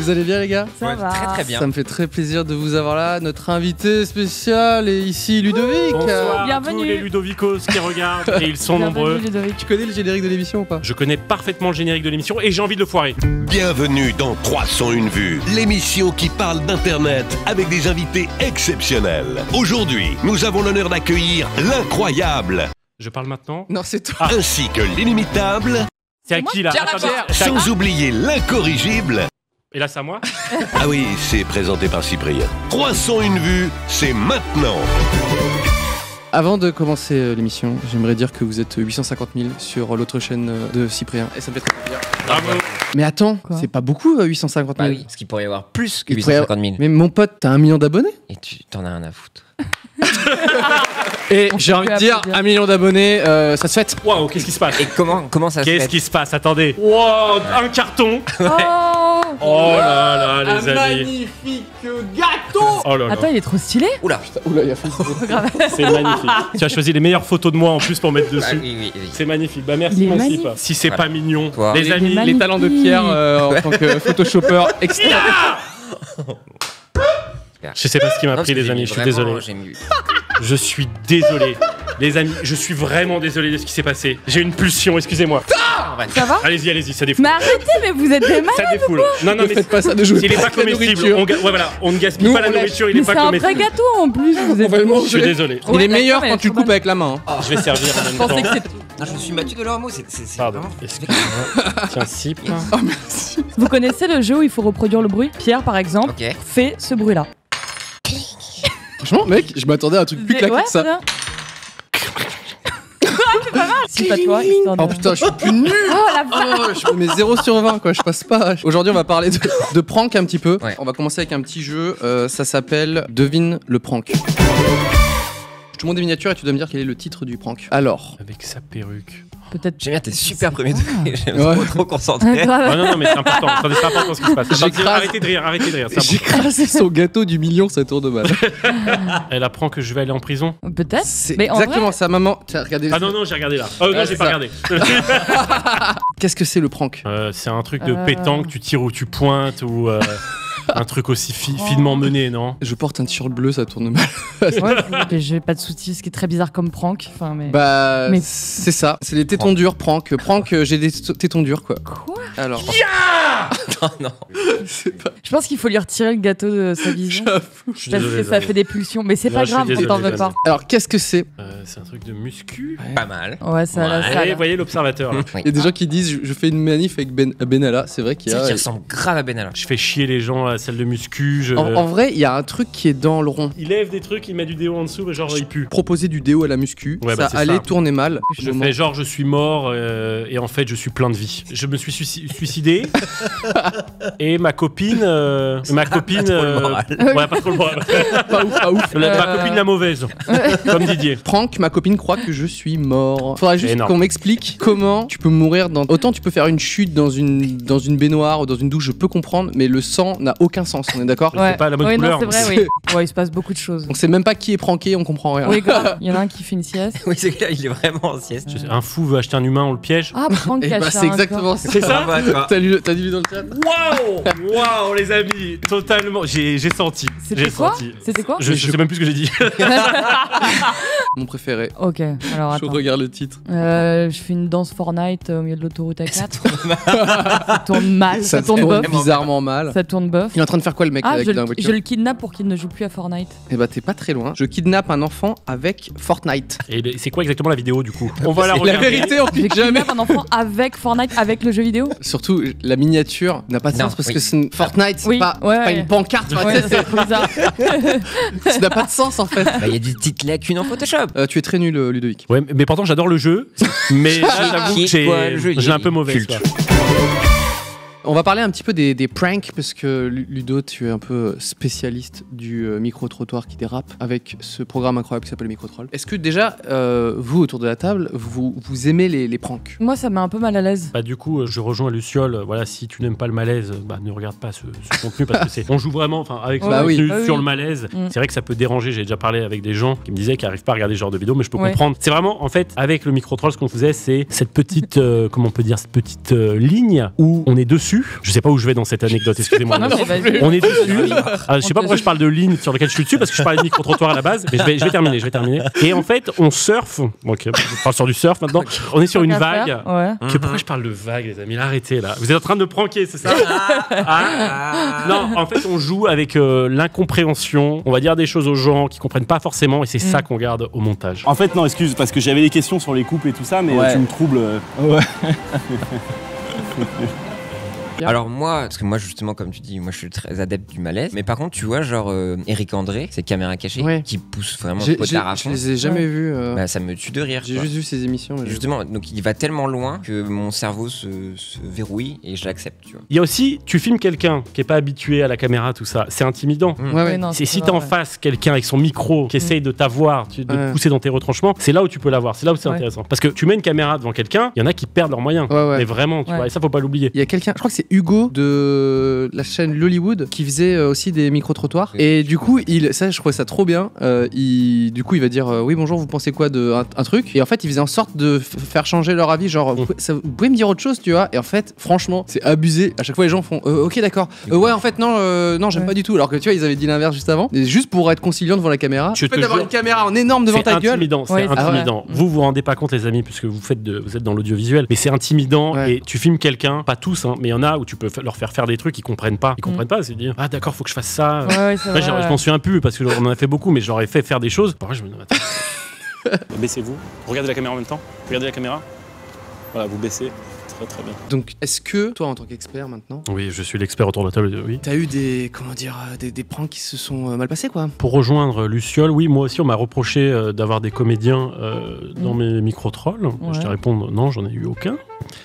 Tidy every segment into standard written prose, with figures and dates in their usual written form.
Vous allez bien les gars? Ça va. Très très bien. Ça me fait très plaisir de vous avoir là. Notre invité spécial est ici Ludovic. Bonsoir à Bienvenue. tous les Ludovicos qui regardent et ils sont nombreux. Ludovic. Tu connais le générique de l'émission ou pas? Je connais parfaitement le générique de l'émission et j'ai envie de le foirer. Bienvenue dans 301 vues, l'émission qui parle d'Internet avec des invités exceptionnels. Aujourd'hui, nous avons l'honneur d'accueillir l'incroyable, Je parle maintenant. Non, c'est toi. ainsi que l'inimitable, C'est à qui là? Pierre Attends, Lapierre. c'est à qui sans oublier l'incorrigible. Et là c'est à moi. Ah oui, c'est présenté par Cyprien. 301 vues, c'est maintenant. Avant de commencer l'émission, j'aimerais dire que vous êtes 850 000 sur l'autre chaîne de Cyprien. Et ça me fait très plaisir. Bravo. Mais attends, Quoi c'est pas beaucoup 850 Bah 000. oui, parce qu'il pourrait y avoir plus que Il pourrait y 850 000. Mais mon pote, t'as 1 million d'abonnés? Et tu t'en as rien à foutre. Et On j'ai peut envie de plus dire, applaudir. 1 million d'abonnés, ça se fête. Waouh, qu'est-ce qui se passe? Et comment ça se Qu'est-ce fait qui se passe? Attendez. Wow, un carton. Oh Oh là là, les amis. magnifique gâteau. Oh là là. Attends, il est trop stylé. Oula. Oula, il a fait C'est magnifique. Tu as choisi les meilleures photos de moi en plus pour mettre Ah, dessus. oui. C'est magnifique. Bah merci Il est mon magnifique. Cyp. Si c'est Voilà. pas mignon, Toi. les Il est amis. magnifique. les talents de Pierre en tant que photoshopper extra. Je sais pas ce qui m'a Non, pris parce que les j'ai amis, mis je suis vraiment- désolé. j'ai mis- Je suis désolé. Les amis, je suis vraiment désolé de ce qui s'est passé. J'ai une pulsion, excusez-moi. Ça va? Allez-y, ça défoule. Mais arrêtez, mais vous êtes des malades. Ça défoule. Non, Ne mais faites pas ça, ne jouez il est pas pas avec la comestible. nourriture. Ouais, voilà, on ne gaspille Nous, pas la on lâche. nourriture, il Mais est pas c'est un vrai comestible. gâteau en plus. Vous On êtes... va le Je manger. suis désolé. Il est Ouais, meilleur d'accord, quand tu le mais coupes avec la main. hein. Je vais servir en Je même pensais temps. que c'était... Non, je me suis battu de leur mot. C'est Pardon. vraiment- Excuse-moi. Tiens, Cyp. Oh merci. Vous connaissez le jeu où il faut reproduire le bruit? Pierre, par exemple, Ok. fait ce bruit-là. Franchement, mec, je m'attendais à un truc plus claqué Ouais, que ça. c'est ça. C'est pas mal. Si pas toi, histoire de... Oh putain, je suis plus nul. Oh la vache. Je mets 0 sur 20 quoi, je passe pas. Aujourd'hui on va parler de prank un petit peu. Ouais. On va commencer avec un petit jeu, ça s'appelle Devine le prank. Je te montre des miniatures et tu dois me dire quel est le titre du prank. Alors, Avec sa perruque. Peut-être... J'aime bien, t'es super premier degré. J'aime Ouais. trop concentré. Ah, grave. Oh, non, mais c'est important. Attendez, c'est important ce qui se passe. J'écrase. Arrêtez de rire, arrêtez de rire. c'est j'ai important. écrasé son gâteau du million, ça tourne mal. Elle apprend que je vais aller en prison. Peut-être. C'est Mais en exactement vrai- ça, maman. Tiens, regardez. Ah non, j'ai regardé là. Oh non, Ah, j'ai c'est pas ça. regardé. Qu'est-ce que c'est le prank? C'est un truc de pétanque, tu tires ou tu pointes ou un truc aussi finement mené, non? Je porte un t-shirt bleu, ça tourne mal. Ouais, mais j'ai pas de soucis, ce qui est très bizarre comme prank. Enfin, mais... Bah, Mais- c'est ça. C'est les tétons durs prank. Prank, j'ai des tétons durs quoi. Quoi? Alors, Non, non. c'est pas. Je pense qu'il faut lui retirer le gâteau de sa vision. Je suis Parce désolé. que ça fait des pulsions. Mais c'est Non, pas je suis grave, on désolé, t'en veut vas-y. pas. Alors, qu'est-ce que c'est? C'est un truc de muscu. Pas mal. Ouais, ça a Allez, la voyez l'observateur là. Oui. Il y a des gens qui disent je fais une manif avec Benalla. C'est vrai qu'il y C'est a. vrai qu'il ressemble grave à Benalla. Je fais chier les gens à la salle de muscu. En vrai, il y a un truc qui est dans le rond. Il lève des trucs, il met du déo en dessous, mais genre il pue. Proposer du déo à la muscu, Ouais, bah, ça c'est allait ça. tourner mal. Je fais genre je suis mort et en fait je suis plein de vie. Je me suis suicidé et ma copine le moral. ouais pas trop le moral. Pas ouf, pas ouf. Ma copine la mauvaise comme Didier. Prank, ma copine croit que je suis mort. Faudrait juste Énorme. qu'on m'explique comment tu peux mourir dans. Autant tu peux faire une chute dans une baignoire ou dans une douche, je peux comprendre, mais le sang n'a aucun sens, on est d'accord? Ouais. C'est pas la bonne Oui, couleur. non, c'est vrai, oui. Ouais, il se passe beaucoup de choses. On sait même pas qui est pranké, on comprend rien. Oui, grave. Il y en a un qui fait une sieste. Oui, c'est clair, il est vraiment en sieste. Un fou veut acheter un humain, on le piège. Ah, prank Et bah, caché. c'est exactement ça. C'est ça? Bravo à toi. T'as lu dans le chat? Waouh les amis, totalement. J'ai senti. C'était J'ai quoi? senti. C'était quoi? Je sais même plus ce que j'ai dit. Mon préféré. Ok, alors Je attends. regarde le titre. Je fais une danse Fortnite au milieu de l'autoroute A4. Ça tourne mal, ça tourne tourne bof. bizarrement mal. Ça tourne bof. Il est en train de faire quoi le mec Ah, avec je la le voiture? kidnappe pour qu'il ne joue plus à Fortnite. Eh bah t'es pas très loin. Je kidnappe un enfant avec Fortnite. Et c'est quoi exactement la vidéo du coup? On va la La regarder. vérité, on Je clique jamais. kidnappe un enfant avec Fortnite, avec le jeu vidéo. Surtout, la miniature n'a pas de Non, sens parce oui. que Fortnite, c'est Oui, pas, ouais, c'est pas ouais. une pancarte. enfin, Ouais, tu sais, c'est trop bizarre. ça n'a pas de sens en fait. Bah, il y a des petites lacunes en Photoshop. Tu es très nul, Ludovic. Ouais, mais pourtant j'adore le jeu. Mais là, j'avoue Qui que est quoi, le jeu? j'ai un peu mauvais. Culte. quoi. On va parler un petit peu des pranks parce que Ludo, tu es un peu spécialiste du micro-trottoir qui dérape avec ce programme incroyable qui s'appelle Micro-Troll. Est-ce que déjà, vous autour de la table, vous aimez les pranks? Moi, ça met un peu mal à l'aise. Bah du coup, je rejoins Luciole. Voilà, si tu n'aimes pas le malaise, bah ne regarde pas ce contenu parce que c'est. On joue vraiment, enfin avec ce Bah oui. contenu Ah oui. sur le malaise. Mm. C'est vrai que ça peut déranger. J'ai déjà parlé avec des gens qui me disaient qu'ils n'arrivent pas à regarder ce genre de vidéo, mais je peux Ouais. comprendre. C'est vraiment, en fait, avec le micro-troll, ce qu'on faisait, c'est cette petite, comment on peut dire, cette petite ligne où on est dessus dessus. Je sais pas où je vais dans cette anecdote, excusez-moi. Non, mais vas-y. On est dessus. Je sais pas pourquoi je parle de ligne sur laquelle je suis dessus, parce que je parlais de micro-trottoir à la base, mais je vais terminer. Et en fait, on surfe. Ok, je parle sur du surf maintenant. On est sur une vague. Ouais. Pourquoi je parle de vague, les amis? Arrêtez là. Vous êtes en train de me pranker, c'est ça? Non, en fait, on joue avec l'incompréhension. On va dire des choses aux gens qui comprennent pas forcément, et c'est ça qu'on garde au montage. En fait, non, excuse, parce que j'avais des questions sur les coupes et tout ça, mais tu me troubles. Ouais. Alors moi, parce que moi justement comme tu dis, moi je suis très adepte du malaise. Mais par contre tu vois genre Eric André, c'est caméra cachée, qui pousse vraiment le potard à fond. Je les ai jamais vus. Bah, ça me tue de rire. J'ai juste vu ces émissions. Justement, donc il va tellement loin que mon cerveau se verrouille et je l'accepte, tu vois. Il y a aussi, tu filmes quelqu'un qui est pas habitué à la caméra, tout ça, c'est intimidant. Si t'es en face quelqu'un avec son micro qui essaye de t'avoir, de te pousser dans tes retranchements, c'est là où tu peux l'avoir, c'est là où c'est intéressant. Parce que tu mets une caméra devant quelqu'un, il y en a qui perdent leurs moyens. Mais vraiment, tu vois, et ça faut pas l'oublier. Il y a quelqu'un, je crois que c'est Hugo de la chaîne Lollywood qui faisait aussi des micro-trottoirs. Et du coup, ça, je trouvais ça trop bien. Du coup, il va dire oui, bonjour, vous pensez quoi de un truc? Et en fait, il faisait en sorte de faire changer leur avis. Genre, vous pouvez me dire autre chose, tu vois? Et en fait, franchement, c'est abusé. À chaque fois, les gens font ok, d'accord. Ouais, en fait, non, j'aime pas du tout. Alors que tu vois, ils avaient dit l'inverse juste avant. Et juste pour être conciliant devant la caméra. Tu peux avoir une caméra en énorme devant ta gueule. C'est intimidant. Vous vous rendez pas compte, les amis, puisque vous êtes dans l'audiovisuel. Mais c'est intimidant. Et tu filmes quelqu'un, pas tous, mais il y en a où tu peux leur faire des trucs, ils comprennent pas. Ils comprennent pas, c'est dire ah d'accord, faut que je fasse ça. Je m'en souviens plus parce qu'on en a fait beaucoup, mais je leur ai fait faire des choses. Parfois, je me dis attends. Baissez-vous, regardez la caméra en même temps. Regardez la caméra. Voilà, vous baissez. Très bien. Donc, est-ce que toi, en tant qu'expert maintenant, oui, je suis l'expert autour de la table. Oui. T'as eu des pranks qui se sont mal passés, quoi? Pour rejoindre Luciole, oui, moi aussi, on m'a reproché d'avoir des comédiens dans mes micro-trolls. Je te réponds non, j'en ai eu aucun.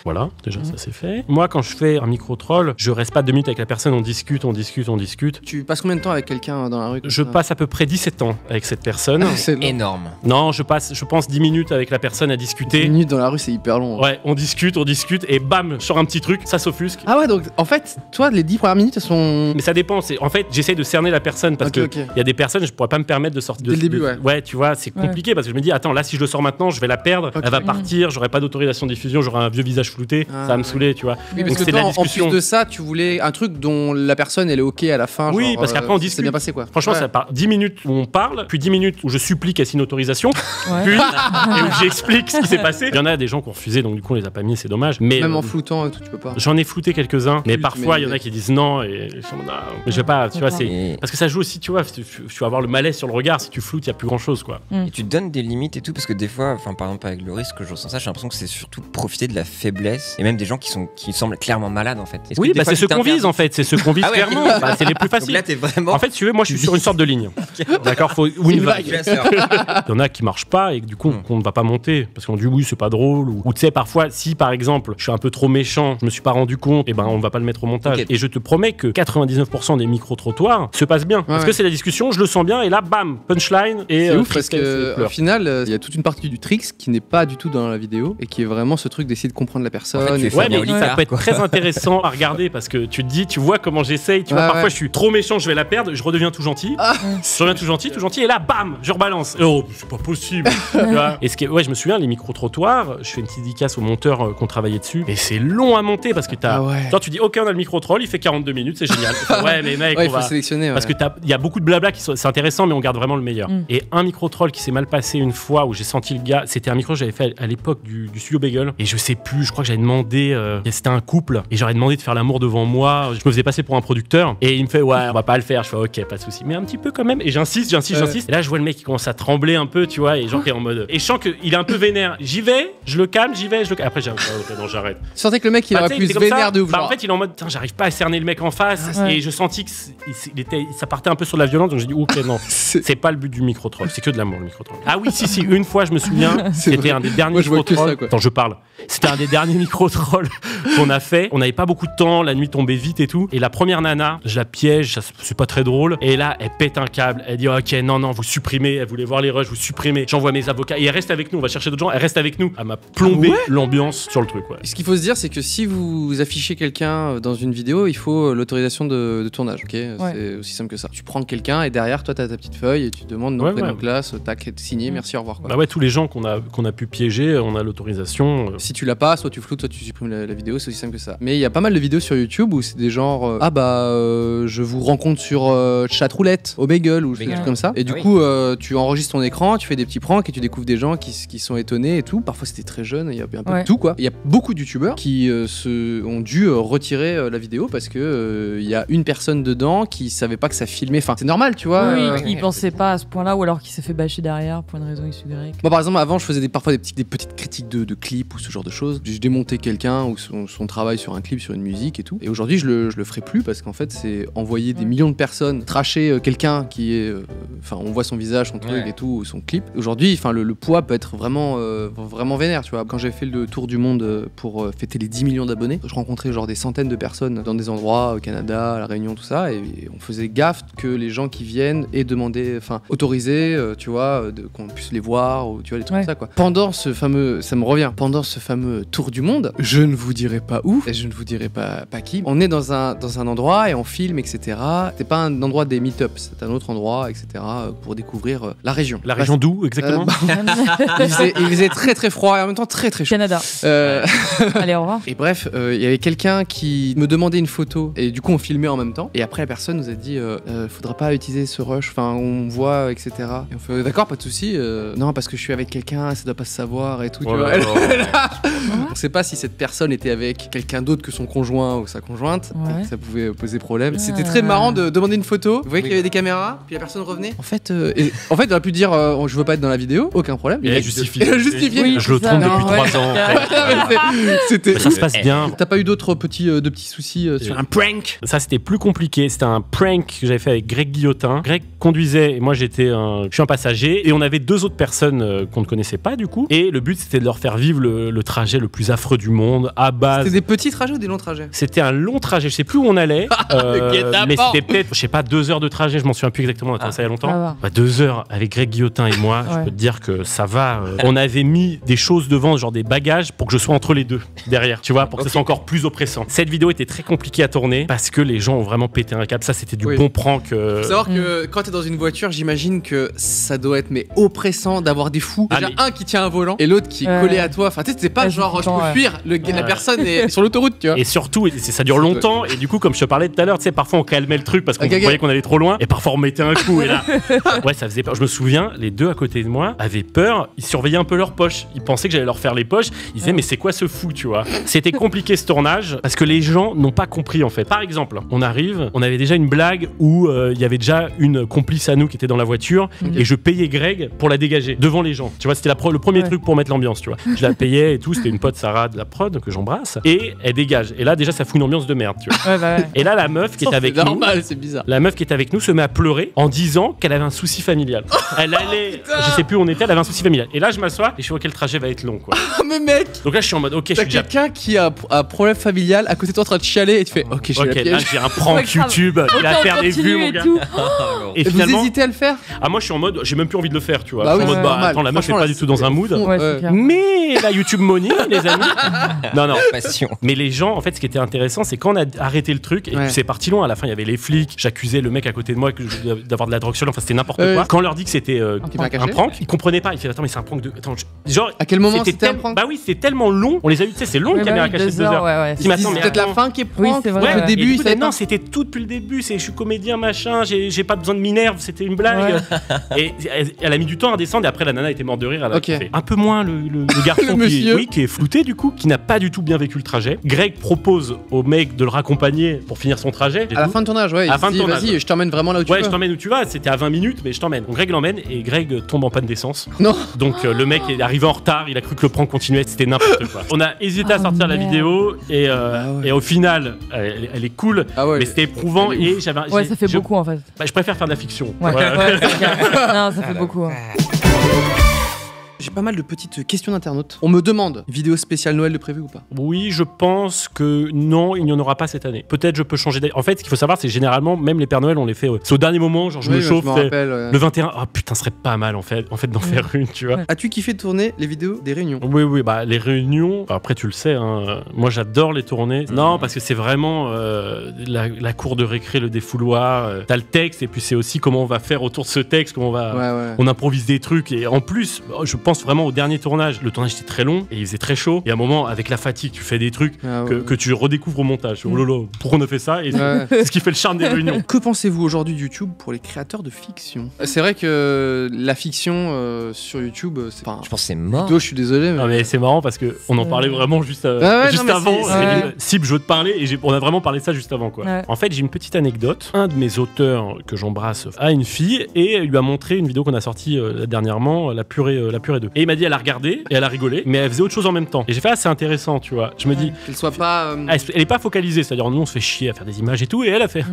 Voilà, déjà ça c'est fait. Moi, quand je fais un micro-troll, je reste pas 2 minutes avec la personne, on discute. Tu passes combien de temps avec quelqu'un dans la rue? Je passe à peu près 17 ans avec cette personne. C'est énorme. Non, je pense 10 minutes avec la personne à discuter. 10 minutes dans la rue, c'est hyper long. Ouais, on discute, et bam, je sors un petit truc, ça s'offusque. Ah ouais, donc en fait, toi, les 10 premières minutes, elles sont... Mais ça dépend, en fait, j'essaie de cerner la personne parce que il y a des personnes, je pourrais pas me permettre de sortir... Dès le début, ouais, tu vois, c'est compliqué parce que je me dis, attends, là, si je le sors maintenant, je vais la perdre, elle va partir, j'aurai pas d'autorisation de diffusion, j'aurai un vieux visage flouté, ça va me saouler, tu vois. Oui, parce que toi, en plus de ça, tu voulais un truc dont la personne, elle est ok à la fin. Oui, parce qu'après, on discute. C'est bien passé, quoi. Franchement, ça part 10 minutes où on parle, puis 10 minutes où je supplie qu'elle signe une autorisation, puis et où j'explique ce qui s'est passé. Il y en a des gens qui ont refusé, donc du coup, on les a pas mis, c'est dommage. Mais même en floutant, tu peux pas. J'en ai flouté quelques-uns, mais parfois il y en a qui disent non et je vais pas, tu vois, c'est parce que ça joue aussi, tu vois, tu vas avoir le malaise sur le regard, si tu floutes, il y a plus grand chose, quoi. Et tu te donnes des limites et tout, parce que des fois, enfin par exemple avec le risque que je ressens ça, j'ai l'impression que c'est surtout profiter de la faiblesse et même des gens qui semblent clairement malades en fait. Oui, bah c'est ceux qu'on vise en fait, c'est ceux qu'on vise clairement, c'est les plus faciles. Donc là t'es vraiment. En fait, tu veux, moi je suis sur une sorte de ligne. D'accord, faut ou une vague. Il y en a qui marchent pas et du coup on ne va pas monter parce qu'on dit oui, c'est pas drôle ou tu sais parfois si par exemple, je suis un peu trop méchant, je me suis pas rendu compte, et ben on va pas le mettre au montage. Et je te promets que 99% des micro-trottoirs se passent bien. Parce que c'est la discussion, je le sens bien, et là, bam, punchline. Et c'est ouf parce qu'au final, il y a toute une partie du tricks qui n'est pas du tout dans la vidéo et qui est vraiment ce truc d'essayer de comprendre la personne. En fait, mais ça peut être très intéressant à regarder parce que tu te dis, tu vois comment j'essaye. Tu vois, parfois je suis trop méchant, je vais la perdre, je redeviens tout gentil. Je redeviens tout gentil, et là, bam, je rebalance. Oh, c'est pas possible. Et je me souviens, les micro-trottoirs, je fais une petite dédicace au monteur qu'on travaillait dessus, et c'est long à monter parce que genre, tu dis ok, on a le micro-troll, il fait 42 minutes, c'est génial. Ouais, mais mec, il faut sélectionner. Parce que il y a beaucoup de blabla c'est intéressant, mais on garde vraiment le meilleur. Et un micro-troll qui s'est mal passé une fois où j'ai senti le gars, c'était un micro que j'avais fait à l'époque du studio Bagel, et je sais plus, je crois que j'avais demandé, c'était un couple, et j'aurais demandé de faire l'amour devant moi, je me faisais passer pour un producteur, et il me fait ouais, on va pas le faire. Je fais ok, pas de souci, mais un petit peu quand même, et j'insiste. Et là, je vois le mec qui commence à trembler un peu, tu vois, et genre qui est en mode, et je sens qu'il est un peu vénère. J'y vais, je le calme. Après, j'arrête. Tu sentais que le mec il aurait pu se vénère de ouf. En fait, il est en mode, j'arrive pas à cerner le mec en face, et je sentis que ça partait un peu sur de la violence, donc j'ai dit ok, non, c'est pas le but du micro-troll, c'est que de l'amour le micro-troll. Ah oui, si, une fois je me souviens, c'était un des derniers micro-trolls. Attends, je parle. C'était un des derniers micro-trolls qu'on a fait. On n'avait pas beaucoup de temps, la nuit tombait vite et tout. Et la première nana, je la piège, c'est pas très drôle. Et là, elle pète un câble. Elle dit ok, non, vous supprimez. Elle voulait voir les rushs, vous supprimez. J'envoie mes avocats. Et elle reste avec nous. On va chercher d'autres gens. Elle reste avec nous. Elle m'a plombé l'ambiance sur le truc. Ouais. Ce qu'il faut se dire, c'est que si vous affichez quelqu'un dans une vidéo, il faut l'autorisation de tournage. Ok, c'est aussi simple que ça. Tu prends quelqu'un et derrière, toi, t'as ta petite feuille et tu demandes nom, prénom, classe, tac, signé, merci, au revoir. Quoi. Bah ouais, tous les gens qu'on a pu piéger, on a l'autorisation. Si tu l'as pas, pas, soit tu floutes, soit tu supprimes la vidéo, c'est aussi simple que ça. Mais il y a pas mal de vidéos sur YouTube où c'est des genres je vous rencontre sur chatroulette au bagel ou des trucs comme ça. Et du coup, tu enregistres ton écran, tu fais des petits pranks et tu découvres des gens qui sont étonnés et tout. Parfois c'était très jeune, il y a un peu de tout quoi. Il y a beaucoup de youtubeurs qui ont dû retirer la vidéo parce que il y a une personne dedans qui savait pas que ça filmait. Enfin, c'est normal, tu vois. Oui, il pensait pas à ce point-là ou alors qu'il s'est fait bâcher derrière pour une raison X ou Y. Moi, par exemple, avant, je faisais parfois des petites critiques de clips ou ce genre de choses. Je démontais quelqu'un ou son travail sur un clip, sur une musique et tout. Et aujourd'hui, je le ferai plus parce qu'en fait, c'est envoyer des millions de personnes tracher quelqu'un qui est. Enfin, on voit son visage, son truc et tout, son clip. Aujourd'hui, enfin, le poids peut être vraiment vénère, tu vois. Quand j'ai fait le tour du monde pour fêter les 10 millions d'abonnés, je rencontrais genre des centaines de personnes dans des endroits au Canada, à La Réunion, tout ça, et on faisait gaffe que les gens qui viennent aient demandé, enfin, autorisé, tu vois, qu'on puisse les voir, ou tu vois, des trucs comme ça, quoi. Pendant ce fameux, ça me revient, pendant ce fameux tour du monde, je ne vous dirai pas où, et je ne vous dirai pas qui, on est dans un endroit et on filme, etc. C'est pas un endroit des meet-ups, c'est un autre endroit, etc., pour découvrir la région. La région d'où, exactement? Il faisait très très froid et en même temps très très chaud. Canada. Allez, au revoir. Et bref, il y avait quelqu'un qui me demandait une photo et du coup on filmait en même temps. Et après la personne nous a dit faudra pas utiliser ce rush, enfin on voit, etc. Et on fait d'accord, pas de souci. Non, parce que je suis avec quelqu'un, ça doit pas se savoir et tout. Tu vois. On sait pas si cette personne était avec quelqu'un d'autre que son conjoint ou sa conjointe. Donc ça pouvait poser problème. C'était très marrant de demander une photo. Vous voyez qu'il y avait des caméras, puis la personne revenait. En fait, on aurait pu dire je veux pas être dans la vidéo, aucun problème. Il a justifié. Oui, je le trompe depuis 3 ans. C'était. Ça se passe bien. T'as pas eu d'autres petits soucis sur un prank? Ça, c'était plus compliqué. C'était un prank que j'avais fait avec Greg Guillotin. Greg conduisait et moi je suis un passager et on avait 2 autres personnes qu'on ne connaissait pas du coup. Et le but c'était de leur faire vivre le trajet le plus affreux du monde à base. C'était des petits trajets ou des longs trajets? C'était un long trajet. Je sais plus où on allait, mais c'était peut-être, je sais pas, 2 heures de trajet. Je m'en souviens plus exactement. Ça il y a longtemps. 2 heures avec Greg Guillotin et moi. Je peux te dire que ça va. On avait mis des choses devant, genre des bagages, pour que je sois entre les deux derrière, tu vois, pour que ce soit encore plus oppressant. Cette vidéo était très compliquée à tourner parce que les gens ont vraiment pété un câble. Ça, c'était du bon prank. Faut savoir que quand t'es dans une voiture, j'imagine que ça doit être oppressant d'avoir des fous. Déjà un qui tient un volant et l'autre qui est collé à toi. Enfin, tu sais, c'est pas genre je peux fuir. La personne est sur l'autoroute, tu vois. Et surtout, ça dure longtemps. Et du coup, comme je te parlais tout à l'heure, tu sais, parfois on calmait le truc parce qu'on voyait qu'on allait trop loin. Et parfois on mettait un coup. Et là, ça faisait peur. Je me souviens, les 2 à côté de moi avaient peur. Ils surveillaient un peu leurs poches. Ils pensaient que j'allais leur faire les poches. Ils disaient mais c'est quoi ce fou, tu vois. C'était compliqué ce tournage parce que les gens n'ont pas compris en fait. Par exemple, on arrive, on avait déjà une blague où il y avait déjà une complice à nous qui était dans la voiture et je payais Greg pour la dégager devant les gens. Tu vois, c'était le premier truc pour mettre l'ambiance, tu vois. Je la payais et tout, c'était une pote Sarah de la prod que j'embrasse et elle dégage. Et là déjà ça fout une ambiance de merde, tu vois. Et là la meuf qui est avec nous, c'est bizarre. La meuf qui est avec nous se met à pleurer en disant qu'elle avait un souci familial. Elle allait, je sais plus où on était, elle avait un souci familial. Et là je m'assois et je vois que le trajet va être long, quoi. Mais mec. Donc là je suis en mode ok, je suis déjà quelqu'un qui a un problème familial à côté de toi en train de chialer et tu fais ok, je suis là j'ai un prank YouTube, il va faire des vues, mon gars. Et finalement, vous hésitez à le faire? Ah, moi je suis en mode, j'ai même plus envie de le faire, tu vois. Bah oui, je suis en mode, attends, la meuf est pas du tout dans un mood. Mais la YouTube money, les amis. Non. Passion. Mais les gens, en fait, ce qui était intéressant, c'est quand on a arrêté le truc, et c'est parti loin. À la fin, il y avait les flics. J'accusais le mec à côté de moi d'avoir de la drogue sur lui. Enfin, c'était n'importe quoi. Quand on leur dit que c'était un prank, ils comprenaient pas. Ils disaient attends, mais c'est un prank de. Attends, genre. À quel moment c'était un prank? Bah oui, c'est tellement long. On les a eu, tu sais, c'est long une caméra cachée de 2 heures. C'est peut-être la fin qui est prank. Le début, non, c'était tout depuis le début. Je suis comédien, machin. J'ai pas besoin de Minerve. C'était une blague. Et elle a mis du temps à descendre. Et après, la nana était morte de rire. Elle a fait un peu moins le garçon qui est flouté du coup, qui n'a pas du tout bien vécu le trajet. Greg propose au mec de le raccompagner pour finir son trajet. À la fin de tournage, ouais. Il dit vas-y, je t'emmène vraiment là où tu veux. Ouais, je t'emmène où tu vas. C'était à 20 minutes, mais je t'emmène. Donc Greg l'emmène et Greg tombe en panne d'essence. Non. Donc le mec est arrivé en retard. Il a cru que le prank continuait. C'était n'importe quoi. On a hésité à sortir la vidéo et au final, elle est cool, mais c'était éprouvant et j'avais. Ouais, ça fait beaucoup en fait. Je préfère faire de la fiction. Ouais, non, ça fait beaucoup. J'ai pas mal de petites questions d'internautes. On me demande, vidéo spéciale Noël de prévu ou pas? Oui, je pense que non, il n'y en aura pas cette année. Peut-être je peux changer d'avis. En fait, ce qu'il faut savoir, c'est généralement, même les Pères Noël, on les fait c'est au dernier moment, genre je me chauffe. Le 21, ah putain, ce serait pas mal en fait d'en faire une, tu vois. As-tu kiffé de tourner les vidéos des réunions? Oui, bah les réunions, après tu le sais, hein, moi j'adore les tourner. Non, parce que c'est vraiment la cour de récré, le défouloir. T'as le texte et puis c'est aussi comment on va faire autour de ce texte, comment on va, on improvise des trucs et en plus, je pense pense vraiment au dernier tournage. Le tournage était très long et il faisait très chaud. Et à un moment, avec la fatigue, tu fais des trucs que tu redécouvres au montage. Oh lolo, pourquoi on a fait ça? Et c'est ce qui fait le charme des réunions. Que pensez-vous aujourd'hui de YouTube pour les créateurs de fiction? C'est vrai que la fiction sur YouTube, je pense que c'est mort. Je suis désolé. Non, mais c'est marrant parce qu'on en parlait vraiment juste avant. Sib, je veux te parler et on a vraiment parlé de ça juste avant, quoi. En fait, j'ai une petite anecdote. Un de mes auteurs que j'embrasse a une fille et elle lui a montré une vidéo qu'on a sortie dernièrement, la purée 2. Et il m'a dit, elle a regardé et elle a rigolé, mais elle faisait autre chose en même temps. Et j'ai fait, c'est intéressant, tu vois. Je me dis, qu'elle soit pas. Elle est pas focalisée, c'est-à-dire nous on se fait chier à faire des images et tout, et elle a fait,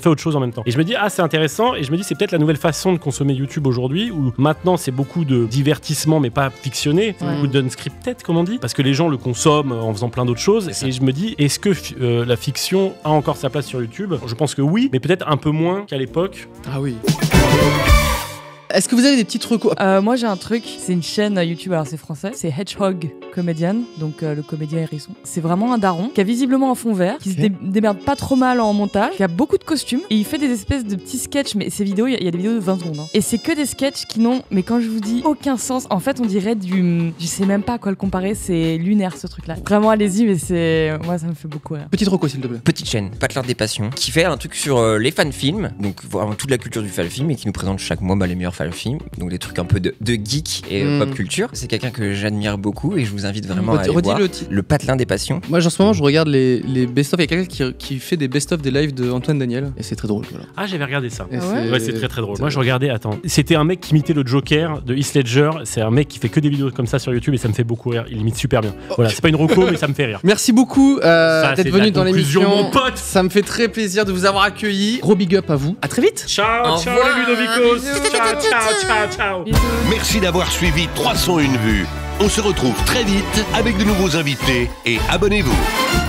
autre chose en même temps. Et je me dis, c'est intéressant, et je me dis, c'est peut-être la nouvelle façon de consommer YouTube aujourd'hui, où maintenant c'est beaucoup de divertissement, mais pas fictionné, beaucoup d'unscripted, comme on dit, parce que les gens le consomment en faisant plein d'autres choses. Et je me dis, est-ce que la fiction a encore sa place sur YouTube? Je pense que oui, mais peut-être un peu moins qu'à l'époque. Ah oui. Est-ce que vous avez des petites recos? Moi j'ai un truc, c'est une chaîne YouTube, alors c'est français, c'est Hedgehog Comedian, donc le comédien hérisson. C'est vraiment un daron qui a visiblement un fond vert, qui se démerde pas trop mal en montage, qui a beaucoup de costumes, et il fait des espèces de petits sketchs, mais ces vidéos, il y a des vidéos de 20 secondes. Et c'est que des sketchs qui n'ont, mais quand je vous dis, aucun sens. En fait, on dirait je sais même pas à quoi le comparer, c'est lunaire ce truc-là. Vraiment, allez-y, mais moi ça me fait beaucoup rire. Petite reco, s'il te plaît. Petite chaîne, Patelin des Passions, qui fait un truc sur les fan-films, donc vraiment toute la culture du fan-film, et qui nous présente chaque mois les meilleurs fan-films, donc des trucs un peu de geek et pop culture. C'est quelqu'un que j'admire beaucoup et je vous invite vraiment à aller voir. Le Patelin des Passions. Moi, en ce moment, je regarde les best-of. Il y a quelqu'un qui fait des best-of des lives de Antoine Daniel et c'est très drôle. Voilà. Ah, j'avais regardé ça. C'est très très drôle. Moi, je regardais. C'était un mec qui imitait le Joker de Heath Ledger. C'est un mec qui fait que des vidéos comme ça sur YouTube et ça me fait beaucoup rire. Il imite super bien. Voilà, c'est pas une reco, mais ça me fait rire. Merci beaucoup d'être venu dans l'émission, mon pote. Ça me fait très plaisir de vous avoir accueilli. Gros big up à vous. À très vite. Ciao les Ludovicos. Ciao. Merci d'avoir suivi 301 vues. On se retrouve très vite avec de nouveaux invités et abonnez-vous.